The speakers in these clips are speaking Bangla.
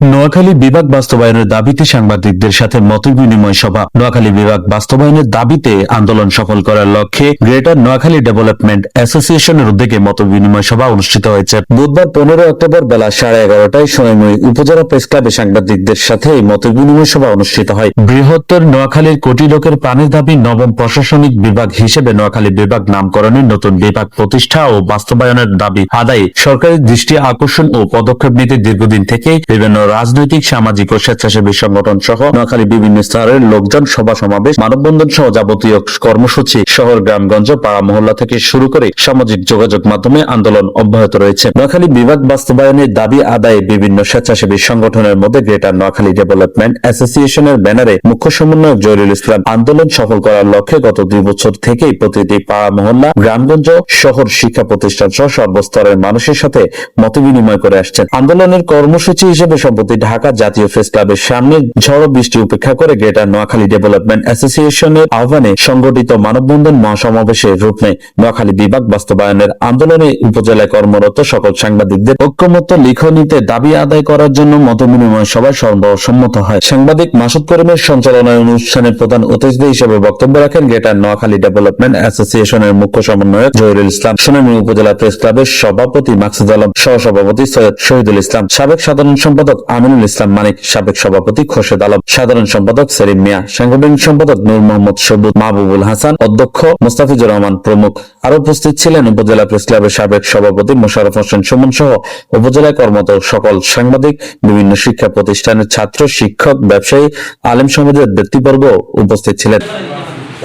নোয়াখালী বিভাগ বাস্তবায়নের দাবিতে সাংবাদিকদের সাথে মতবিনিময় সভা। নোয়াখালী বিভাগ বাস্তবায়নের দাবিতে আন্দোলন সফল করার লক্ষ্যে গ্রেটার নোয়াখালী ডেভেলপমেন্ট অ্যাসোসিয়েশনের উদ্যোগে মতবিনিময় সভা অনুষ্ঠিত হয়েছে। বুধবার 15 অক্টোবর বেলা 11:30টায় সোনাইমুড়ি উপজেলা প্রেস ক্লাবে সাংবাদিকদের সাথে এই মতবিনিময় সভা অনুষ্ঠিত হয়। বৃহত্তর নোয়াখালীর কোটি লোকের প্রাণের দাবি নবম প্রশাসনিক বিভাগ হিসেবে নোয়াখালী বিভাগ নামকরণের নতুন বিভাগ প্রতিষ্ঠা ও বাস্তবায়নের দাবি আদায়ে সরকারের দৃষ্টি আকর্ষণ ও পদক্ষেপ নিতে দীর্ঘদিন থেকে বিভিন্ন রাজনৈতিক, সামাজিক ও স্বেচ্ছাসেবী সংগঠন সহ নোয়াখালী বিভিন্ন স্তরের লোকজন সভা সমাবেশ, মানববন্ধন সহ যাবতীয় কর্মসূচি শহর, গ্রামগঞ্জ, পাড়া মহল্লা থেকে শুরু করে সামাজিক যোগাযোগ মাধ্যমে আন্দোলন অব্যাহত রয়েছে। নোয়াখালী বিভাগ বাস্তবায়নের দাবি আদায়ে বিভিন্ন স্বেচ্ছাসেবী সংগঠনের মধ্যে গ্রেটার নোয়াখালী ডেভেলপমেন্ট অ্যাসোসিয়েশনের ব্যানারে মুখ্য সমন্বয়ক জহিরুল ইসলাম আন্দোলন সফল করার লক্ষ্যে গত 2 বছর থেকেই প্রতিটি পাড়া মহল্লা, গ্রামগঞ্জ, শহর, শিক্ষা প্রতিষ্ঠান সহ সর্বস্তরের মানুষের সাথে মতবিনিময় করে আসছেন। আন্দোলনের কর্মসূচি হিসেবে সম্প্রতি ঢাকা জাতীয় প্রেস ক্লাবের সামনে ঝড় বৃষ্টি উপেক্ষা করে গ্রেটার নোয়াখালী ডেভেলপমেন্ট অ্যাসোসিয়েশনের আহ্বানে সংগঠিত মানববন্ধন মহাসমাবেশের রূপ নেয়। নোয়াখালী বিভাগ বাস্তবায়নের আন্দোলনে উপজেলায় কর্মরত সকল সাংবাদিকদের ঐক্যমত্য লিখনিতে দাবি আদায় করার জন্য মতবিনিময় সভায় সর্বসম্মত হয়। সাংবাদিক মাসুদ করিমের সঞ্চালনায় অনুষ্ঠানের প্রধান অতিথি হিসেবে বক্তব্য রাখেন গ্রেটার নোয়াখালী ডেভেলপমেন্ট অ্যাসোসিয়েশনের মুখ্য সমন্বয়ক জহিরুল ইসলাম, সোনাইমুড়ি উপজেলা প্রেস ক্লাবের সভাপতি মাকসুদ আলম, সহসভাপতি সৈয়দ শহীদুল ইসলাম, সাবেক সাধারণ সম্পাদক আমিনুল ইসলাম মানিক, সাবেক সভাপতি খোরশেদ আলম, সাধারণ সম্পাদক সেলিম মিয়া, সাংগঠনিক সম্পাদক নূর মোহাম্মদ সবুজ, মাহবুবুল হাসান, অধ্যক্ষ মোস্তাফিজুর রহমান প্রমুখ। আরো উপস্থিত ছিলেন উপজেলা প্রেস ক্লাবের সাবেক সভাপতি মোশাররফ হোসেন সুমন সহ উপজেলায় কর্মরত সকল সাংবাদিক, বিভিন্ন শিক্ষা প্রতিষ্ঠানের ছাত্র, শিক্ষক, ব্যবসায়ী, আলেম সমাজের ব্যক্তিবর্গ উপস্থিত ছিলেন।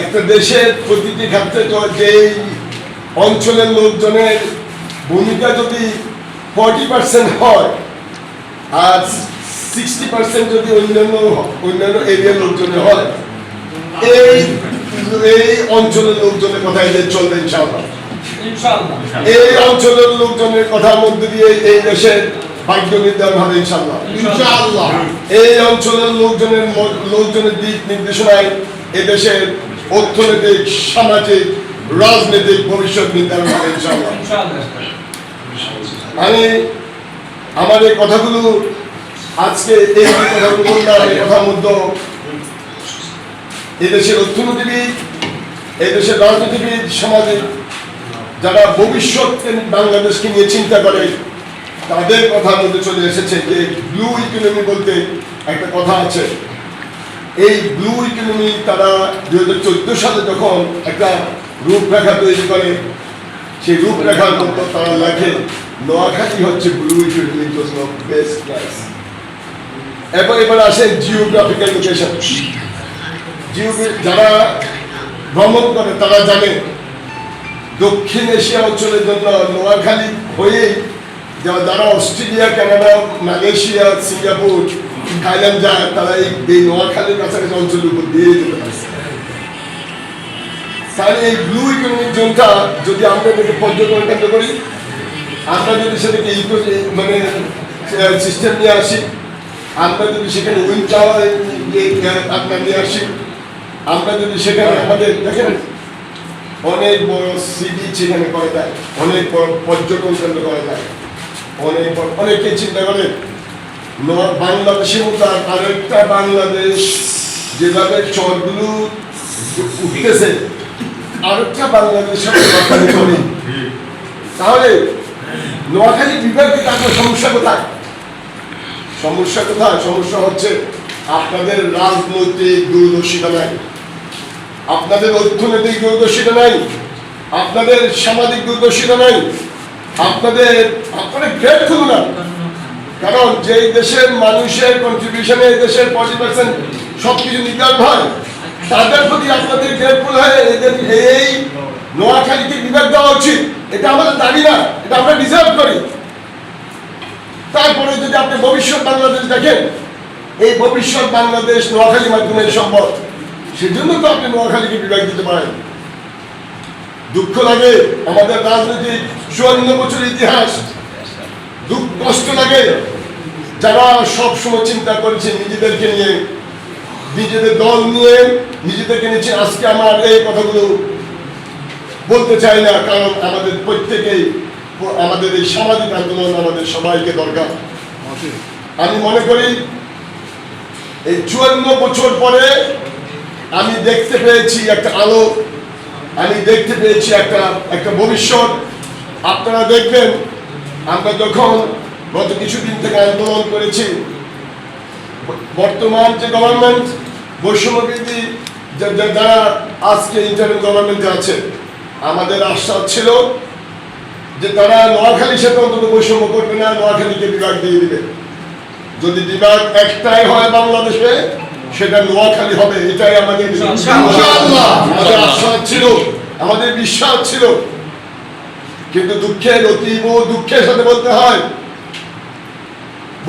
একটা দেশের প্রতিটি ক্ষেত্রে যে অঞ্চলের লোকজনের ভূমিকা যদি 40% হয় আর 60% যদি অন্যান্য এরিয়ার লোকজনের হয়, এই অঞ্চলের লোকজনের কথা এদের চলবে ইনশাআল্লাহ। এই অঞ্চলের লোকজনের কথার মধ্যে দিয়ে এই দেশের ভাগ্য নির্ধারণ হবে ইনশাআল্লাহ। এই অঞ্চলের লোকজনের দিক নির্দেশনায় এদেশের অর্থনৈতিক, সামাজিক, রাজনৈতিক ভবিষ্যৎ নির্ধারণ হবে ইনশাআল্লাহ। আমি আমার এই কথাগুলো আজকে এই কথাগুলো বললাম, এই কথার মধ্যে এদেশের অর্থনীতিবিদ, এদেশের রাজনীতিবিদ, সামাজিক যারা ভবিষ্যৎকে বাংলাদেশকে নিয়ে চিন্তা করে তাদের কথার মধ্যে চলে এসেছে যে ব্লু ইকোনমি বলতে একটা কথা আছে। এই ব্লু ইকোনমি তারা 2014 সালে যখন একটা রূপরেখা তৈরি করে, সেই রূপরেখার মধ্যে তারা লেখে নোয়াখালী হচ্ছে ব্লু ইকোনমির জন্য বেস্ট প্লেস। এবার আসে জিওগ্রাফিক্যাল লোকেশন। যারা ভ্রমণ করে তারা জানে দক্ষিণ এশিয়া অঞ্চলের জন্য নোয়াখালী হয়ে যারা Australia, Canada, Malaysia, Singapore, Thailand যায়, তারা এই নোয়াখালীর কাছাকাছি অঞ্চলের উপর দিয়ে যেতে পারে। তাহলে এই ব্লু ইকোনমিক জোনটা যদি আমরা এটাকে পর্যটন কেন্দ্র করি, আমরা যদি সেটাকে মানে সিস্টেম নিয়ে আসি, আমরা যদি সেখানে উইন্ড টাওয়ার আপনার নিয়ে আসি, আমরা যদি সেখানে আমাদের দেখেন অনেক বড় সিটি সেখানে করা যায়, অনেক বড় পর্যটন কেন্দ্র করা যায়, অনেকে চিন্তা করে বাংলাদেশের মতো আরেকটা বাংলাদেশ যেভাবে চরগুলো উঠতেছে, আরেকটা বাংলাদেশের করি, তাহলে নোয়াখালী বিভাগে আপনার সমস্যা কোথায়? সমস্যা হচ্ছে আপনাদের রাজনৈতিক দূরদর্শিতা নাই, আপনাদের অর্থনৈতিক দূরদর্শিতা নাই, আপনাদের সামাজিক দূরদর্শিতা নাই, আপনারা গ্রেটফুল না। কারণ যে দেশের মানুষের কন্ট্রিবিউশনে এই দেশের 40% সবকিছু নির্ধারণ হয়, তাদের প্রতি আপনাদের গ্রেটফুল হয়ে এদের এই নোয়াখালীকে বিভাগ দেওয়া উচিত। এটা আমাদের দাবি না, এটা আমরা ডিজার্ভ করি। তারপরে যদি আপনি ভবিষ্যৎ বাংলাদেশ দেখেন, এই ভবিষ্যৎ বাংলাদেশ নোয়াখালীর মাধ্যমে সম্ভব। সেজন্য তো আপনি নোয়াখালীকে বিভাগ দিতে পারেন। দুঃখ লাগে, আমাদের রাজনৈতিক 54 বছর ইতিহাস, দুঃখ কষ্ট লাগে যারা সব সময় চিন্তা করেছে নিজেদেরকে নিয়ে, নিজেদের দল নিয়ে, নিজেদেরকে নিয়ে। আজকে আমার এই কথাগুলো বলতে চাই না, কারণ আমাদের প্রত্যেকেই আমাদের এই সামাজিক আন্দোলন আমাদের সবাইকে দরকার। আমি মনে করি এই 54 বছর পরে আমি দেখতে পেয়েছি একটা আলো, আমি দেখতে পেয়েছি একটা ভবিষ্যৎ। আপনারা দেখবেন আমরা যখন গত কিছুদিন থেকে আন্দোলন করেছি, বর্তমান যে গভর্নমেন্ট বৈষম্যবিরোধী যারা আজকে ইন্টারিম গভর্নমেন্টে আছে, আমাদের আশ্বাস ছিল যে তারা নোয়াখালীর সাথে অন্তত বৈষম্য করবে না, নোয়াখালীকে বিভাগ দিয়ে দিবে। যদি বিভাগ একটাই হয় বাংলাদেশে, সেটা নোয়াখালী হবে, এটাই আমাদের আমাদের আশ্বাস ছিল, আমাদের বিশ্বাস ছিল। কিন্তু অতীব দুঃখের সাথে বলতে হয়,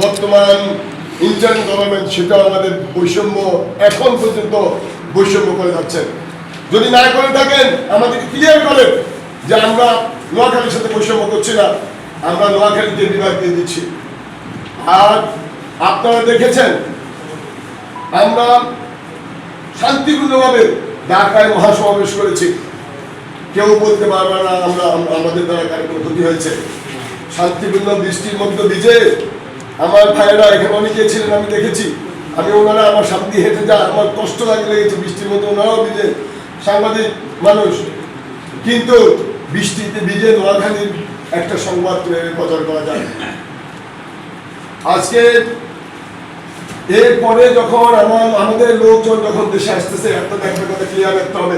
বর্তমান ইন্টারিম গভর্নমেন্ট সেটা আমাদের বৈষম্য এখন পর্যন্ত বৈষম্য করে যাচ্ছেন। যদি না করে থাকেন আমাদেরকে ক্লিয়ার করেন যে আমরা নোয়াখালীর সাথে বৈষম্য করছি না, আমরা নোয়াখালীতে বিভাগ দিয়ে দিচ্ছি। আর আপনারা দেখেছেন আমরা শান্তিপূর্ণভাবে ঢাকায় মহাসমাবেশ করেছি, কেউ বলতে পারবে না আমাদের দ্বারা কারো কোনো ক্ষতি হয়েছে। শান্তিপূর্ণ বৃষ্টির মধ্যে ভিজে আমার ভাইয়েরা এখানে অনেকে ছিলেন, আমি দেখেছি, আমি ওনারা আমার সামনে হেঁটে যায়, আমার কষ্ট লেগেছে বৃষ্টির মধ্যে, ওনারাও ভিজে, সাংবাদিক মানুষ, কিন্তু বৃষ্টিতে ভিজে নোয়াখালীর একটা সংবাদ প্রচার করা যায়। আজকে এরপরে যখন আমাদের লোকজন যখন দেশে আসতেছে, একটা কথা ক্লিয়ার রাখতে হবে,